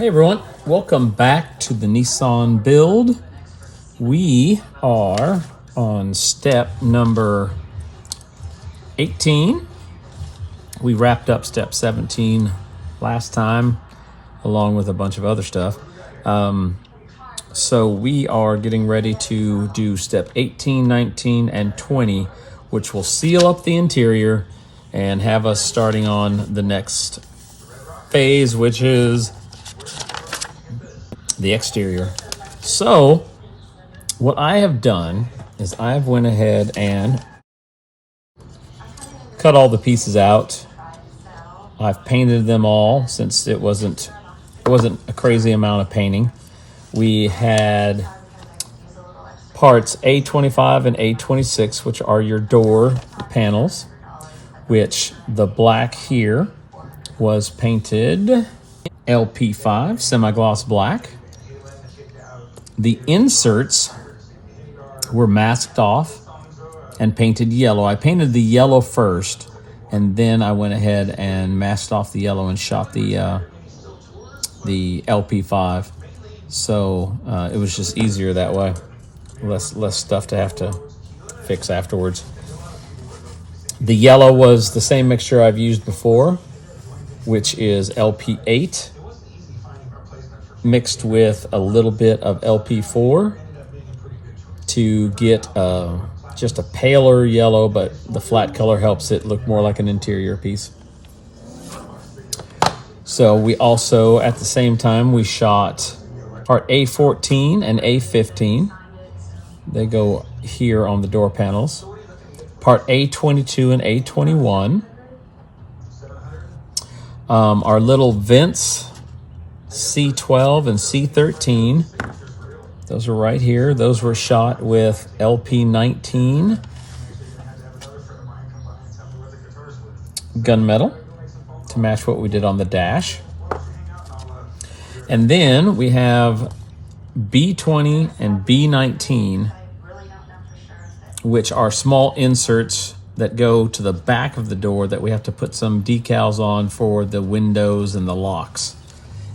Hey everyone, welcome back to the Nissan build. We are on step number 18. We wrapped up step 17 last time along with a bunch of other stuff. So we are getting ready to do step 18, 19, and 20, which will seal up the interior and have us starting on the next phase, which is the exterior. So what I have done is I've went ahead and cut all the pieces out. I've painted them all since it wasn't a crazy amount of painting. We had parts A25 and A26, which are your door panels, which the black here was painted LP5 semi-gloss black. The inserts were masked off and painted yellow. I painted the yellow first, and then I went ahead and masked off the yellow and shot the LP5. So it was just easier that way. Less stuff to have to fix afterwards. The yellow was the same mixture I've used before, which is LP8 mixed with a little bit of LP4 to get just a paler yellow, but the flat color helps it look more like an interior piece. So we also, at the same time, we shot part A14 and A15. They go here on the door panels. Part A22 and A21. Our little vents, C12 and C13. Those are right here. Those were shot with LP19 gunmetal to match what we did on the dash. And then we have B20 and B19, which are small inserts that go to the back of the door that we have to put some decals on for the windows and the locks.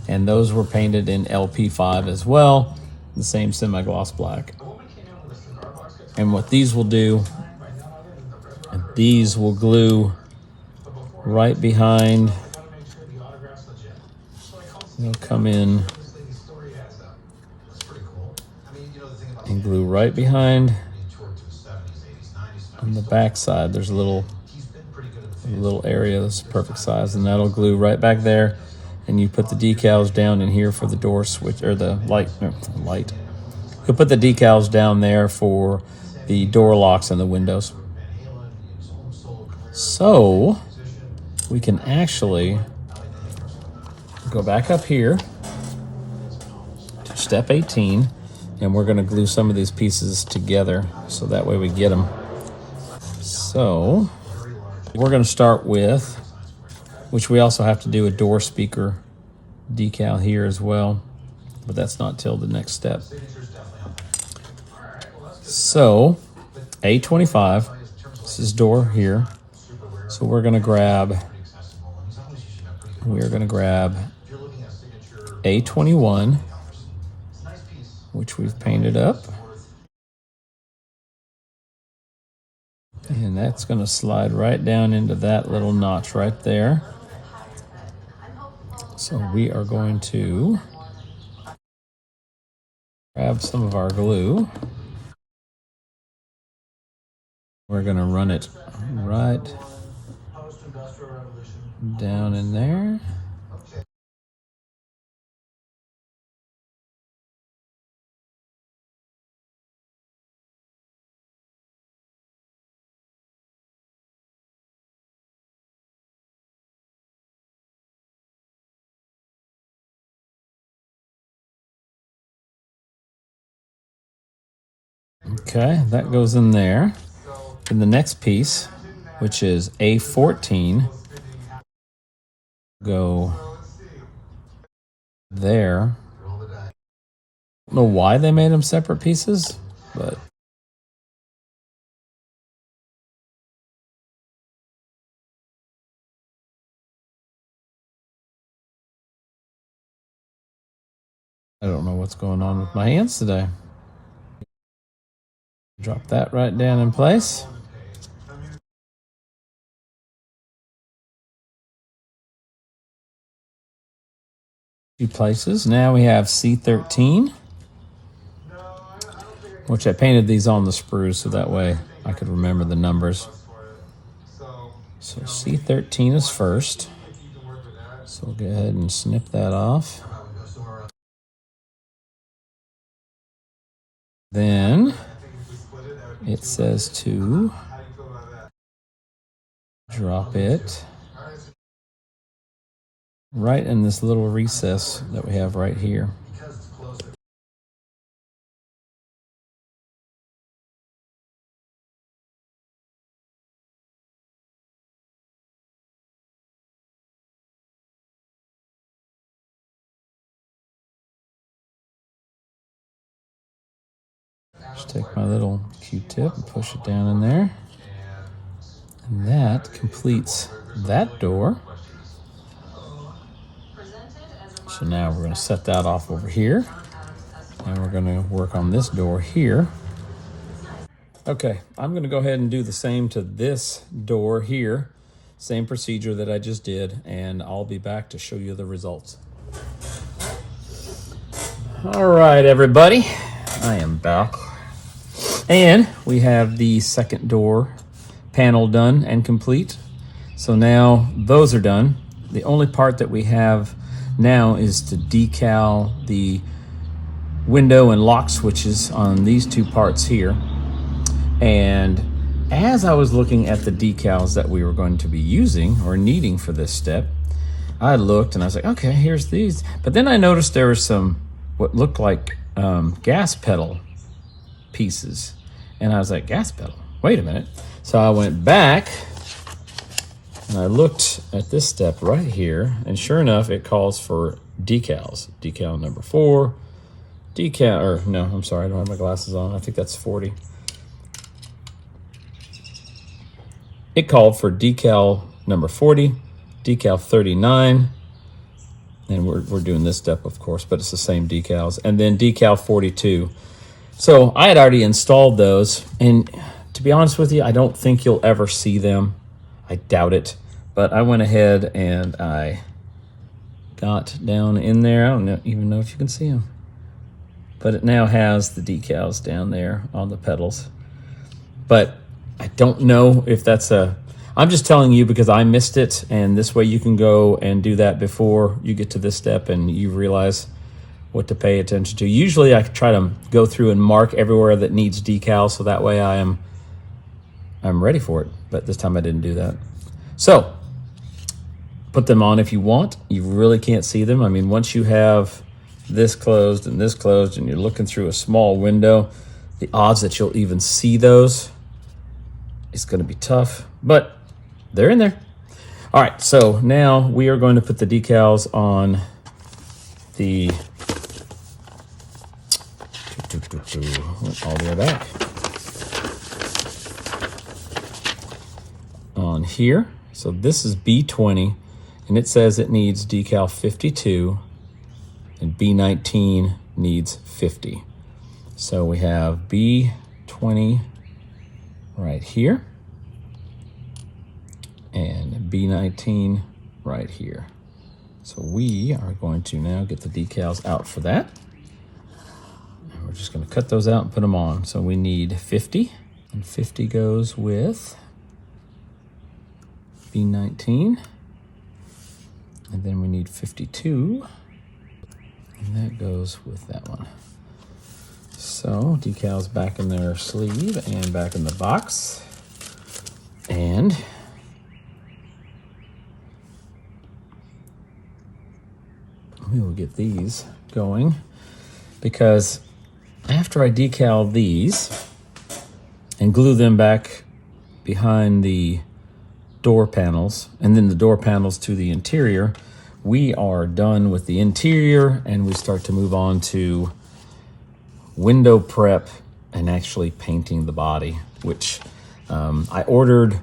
And those were painted in LP5 as well, the same semi-gloss black. And what these will do, these will glue right behind. They'll come in and glue right behind on the back side. There's a little area that's perfect size, and that'll glue right back there. And you put the decals down in here for the door switch, or the light. You'll put the decals down there for the door locks and the windows. So we can actually go back up here to step 18, and we're going to glue some of these pieces together so that way we get them. So we're going to start with, which we also have to do a door speaker decal here as well, but that's not till the next step. So A25, this is door here. So we're going to grab A21, which we've painted up. And that's going to slide right down into that little notch right there. So we are going to grab some of our glue. We're going to run it right down in there. Okay, that goes in there. And the next piece, which is A14, go there. I don't know why they made them separate pieces, but I don't know what's going on with my hands today. Drop that right down in place. Few places. Now we have C13, which I painted these on the sprues so that way I could remember the numbers. So C13 is first. So we'll go ahead and snip that off. Then it says to drop it right in this little recess that we have right here. Just take my little Q-tip and push it down in there. And that completes that door. So now we're going to set that off over here. And we're going to work on this door here. Okay, I'm going to go ahead and do the same to this door here. Same procedure that I just did, and I'll be back to show you the results. All right, everybody, I am back. And we have the second door panel done and complete. So now those are done. The only part that we have now is to decal the window and lock switches on these two parts here. And as I was looking at the decals that we were going to be using or needing for this step, I looked and I was like, okay, here's these. But then I noticed there were some what looked like gas pedal pieces. And I was like, gas pedal? Wait a minute. So I went back and I looked at this step right here, and sure enough, it calls for decals. Decal number 4, no, I'm sorry, I don't have my glasses on. I think that's 40. It called for decal number 40, decal 39, and we're doing this step, of course, but it's the same decals, and then decal 42. So I had already installed those, and to be honest with you, I don't think you'll ever see them. I doubt it, but I went ahead and I got down in there. I don't even know if you can see them, but it now has the decals down there on the pedals. But I don't know if that's I'm just telling you because I missed it, and this way you can go and do that before you get to this step and you realize what to pay attention to. Usually I try to go through and mark everywhere that needs decals, so that way I'm ready for it. But this time I didn't do that. So put them on if you want. You really can't see them. I mean, once you have this closed and you're looking through a small window, the odds that you'll even see those is going to be tough, but they're in there. All right, so now we are going to put the decals on the all the way back on here. So this is B20, and it says it needs decal 52, and B19 needs 50. So we have B20 right here and B19 right here. So we are going to now get the decals out for that. And we're just going to cut those out and put them on. So we need 50, and 50 goes with B19. And then we need 52, and that goes with that one. So decals back in their sleeve and back in the box. And we will get these going, because after I decal these and glue them back behind the door panels and then the door panels to the interior, we are done with the interior and we start to move on to window prep and actually painting the body, which I ordered.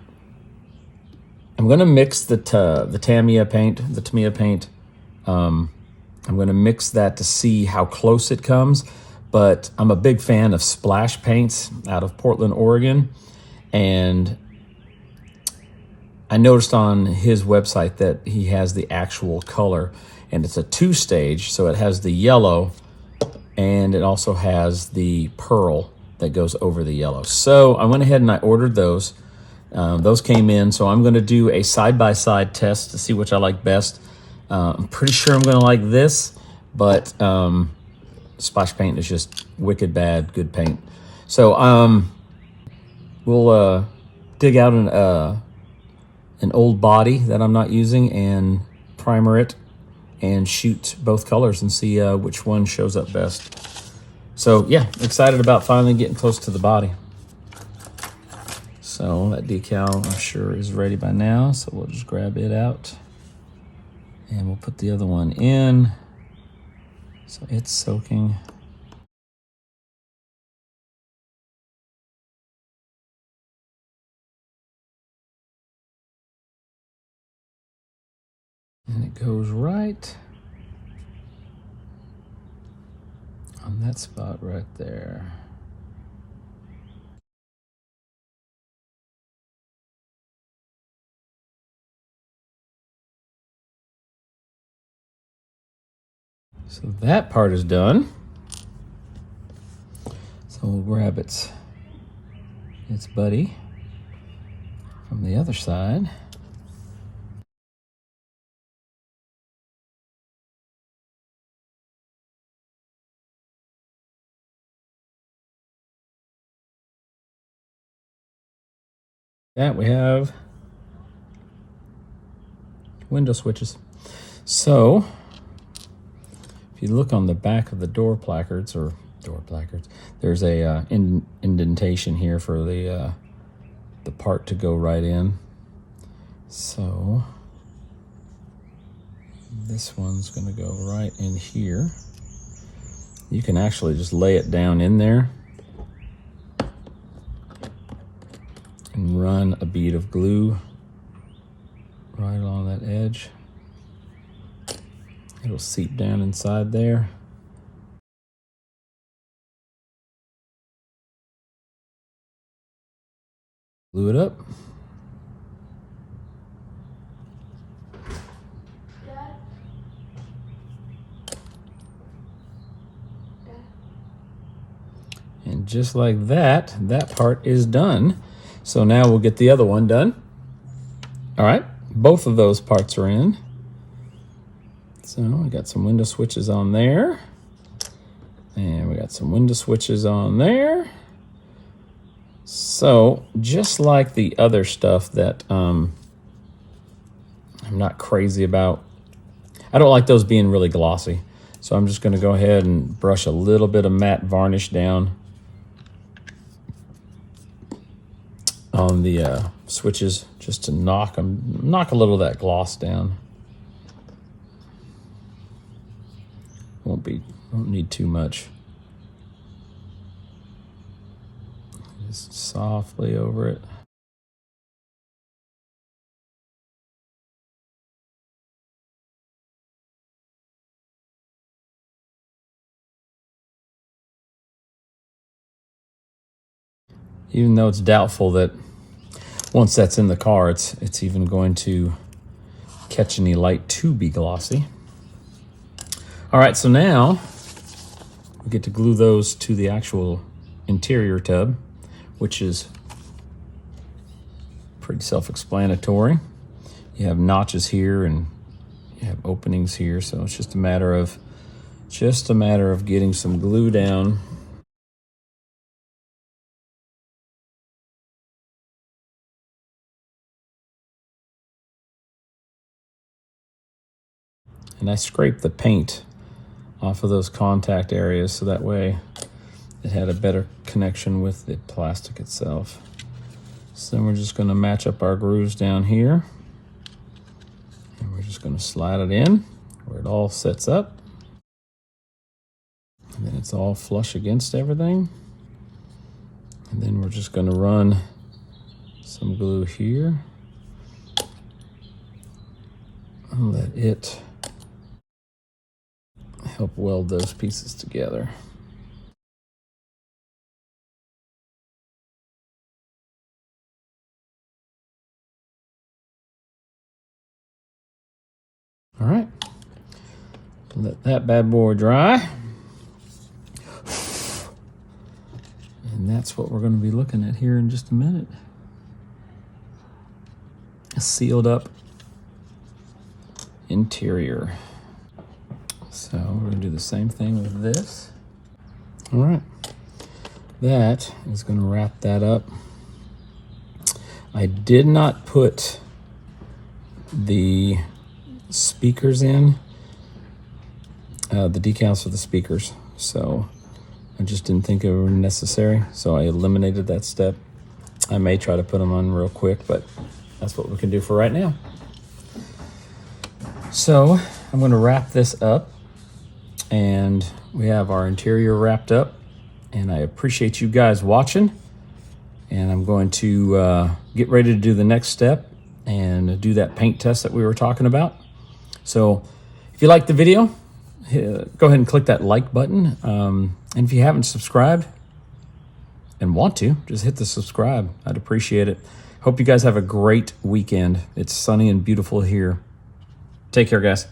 I'm going to mix the Tamiya paint, I'm going to mix that to see how close it comes. But I'm a big fan of Splash Paints out of Portland, Oregon. And I noticed on his website that he has the actual color. And it's a 2-stage, so it has the yellow and it also has the pearl that goes over the yellow. So I went ahead and I ordered those. Those came in, so I'm going to do a side-by-side test to see which I like best. I'm pretty sure I'm going to like this, but Splash Paint is just wicked bad, good paint. So we'll dig out an old body that I'm not using and primer it and shoot both colors and see which one shows up best. So yeah, excited about finally getting close to the body. So that decal, I'm sure, is ready by now. So we'll just grab it out and we'll put the other one in. So it's soaking. And it goes right on that spot right there. So that part is done. So we'll grab its buddy from the other side. That we have window switches. So if you look on the back of the door placards, there's a indentation here for the part to go right in. So this one's going to go right in here. You can actually just lay it down in there and run a bead of glue right along that edge. It'll seep down inside there. Glue it up. And just like that, that part is done. So now we'll get the other one done. All right, both of those parts are in. So I got some window switches on there. And we got some window switches on there. So just like the other stuff that I'm not crazy about, I don't like those being really glossy. So I'm just gonna go ahead and brush a little bit of matte varnish down on the switches just to knock a little of that gloss down. Won't need too much. Just softly over it. Even though it's doubtful that once that's in the car, it's even going to catch any light to be glossy. All right, so now we get to glue those to the actual interior tub, which is pretty self-explanatory. You have notches here and you have openings here, so it's just a matter of getting some glue down. And I scrape the paint off of those contact areas so that way it had a better connection with the plastic itself. So then we're just going to match up our grooves down here. And we're just going to slide it in where it all sets up. And then it's all flush against everything. And then we're just going to run some glue here. And let it help weld those pieces together. All right, let that bad boy dry. And that's what we're going to be looking at here in just a minute. A sealed up interior. So we're going to do the same thing with this. All right, that is going to wrap that up. I did not put the speakers in, the decals for the speakers, so I just didn't think they were necessary, so I eliminated that step. I may try to put them on real quick, but that's what we can do for right now. So I'm going to wrap this up, and we have our interior wrapped up, and I appreciate you guys watching, and I'm going to get ready to do the next step and do that paint test that we were talking about. So if you liked the video, go ahead and click that like button. And if you haven't subscribed and want to, just hit the subscribe. I'd appreciate it. Hope you guys have a great weekend. It's sunny and beautiful here. Take care, guys.